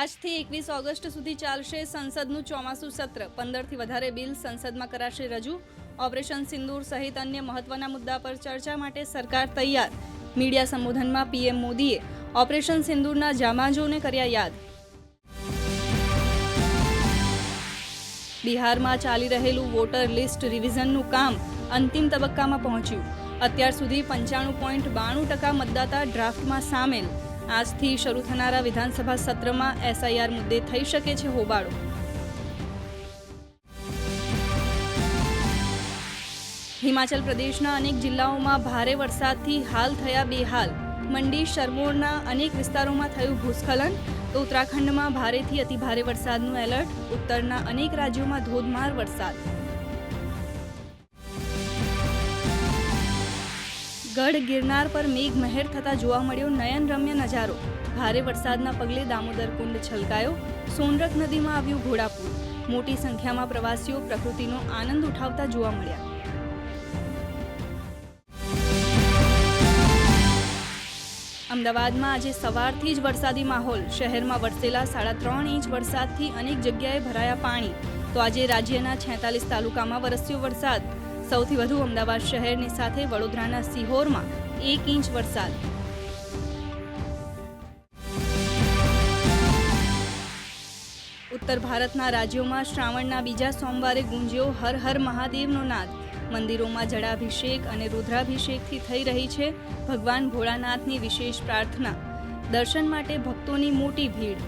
આજથી 21 ઓગસ્ટ સુધી ચાલશે સંસદનું ચોમાસું સત્ર. 15થી વધારે બિલ સંસદમાં કરાશે રજૂ. ઓપરેશન સિંદૂર સહિત અન્ય મહત્વના મુદ્દા પર ચર્ચા માટે સરકાર તૈયાર. મીડિયા સંબોધનમાં પીએમ મોદીએ ઓપરેશન સિંદૂરના જામાંજોને કર્યા યાદ. બિહારમાં ચાલી રહેલું વોટર લિસ્ટ રિવિઝનનું કામ અંતિમ તબક્કામાં પહોંચ્યું. અત્યાર સુધી 95.92% મતદાતા ડ્રાફ્ટમાં સામેલ. આજથી શરૂ થનારા વિધાનસભા સત્રમાં એસઆઈઆર મુદ્દે થઈ શકે છે હોબાળો. હિમાચલ પ્રદેશના અનેક જિલ્લાઓમાં ભારે વરસાદથી હાલ થયા બેહાલ. મંડી શરમોરના અનેક વિસ્તારોમાં થયું ભૂસ્ખલન, તો ઉત્તરાખંડમાં ભારેથી અતિભારે વરસાદનું એલર્ટ. ઉત્તરના અનેક રાજ્યોમાં ધોધમાર વરસાદ. ગઢ ગિરનાર પર મેઘમહેર થતા જોવા મળ્યો નયનરમ્ય નજારો. ભારે વરસાદના પગલે દામોદર કુંડ છલકાયો. સોનરખ નદીમાં આવ્યું ઘોડાપૂર. મોટી સંખ્યામાં પ્રવાસીઓ પ્રકૃતિનો આનંદ ઉઠાવતા જોવા મળ્યા. અમદાવાદમાં આજે સવારથી જ વરસાદી માહોલ. શહેરમાં વરસેલા 3.5 ઇંચ વરસાદથી અનેક જગ્યાએ ભરાયા પાણી. તો આજે રાજ્યના 46 તાલુકામાં વરસ્યો વરસાદ. સૌથી વધુ અમદાવાદ શહેરની સાથે વડોદરાના સિહોરમાં 1 ઇંચ વરસાદ. ઉત્તર ભારતના રાજ્યોમાં શ્રાવણના બીજા સોમવારે ગુંજ્યો હર હર મહાદેવનો નાદ. મંદિરોમાં જળાભિષેક અને રુદ્રાભિષેકથી થઈ રહી છે ભગવાન ભોળાનાથની વિશેષ પ્રાર્થના. દર્શન માટે ભક્તોની મોટી ભીડ.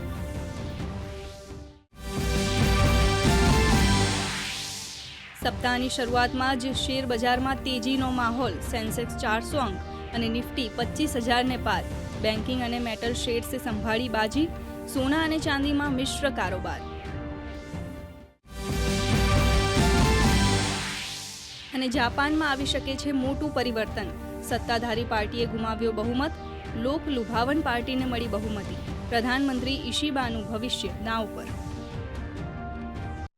સપ્તાહની શરૂઆતમાં જ શેર બજારમાં તેજીનો માહોલ. સેન્સેક્સ 400 અંક અને નિફ્ટી 25,000ને પાર. બેન્કિંગ અને મેટલ શેર્સે સંભાળી બાજી. સોના અને ચાંદીમાં મિશ્ર કારોબાર. અને જાપાનમાં આવી શકે છે મોટું પરિવર્તન. સત્તાધારી પાર્ટીએ ગુમાવ્યો બહુમત. લોક લુભાવન પાર્ટીને મળી બહુમતી. પ્રધાનમંત્રી ઇશિબાનું ભવિષ્ય દાવ પર.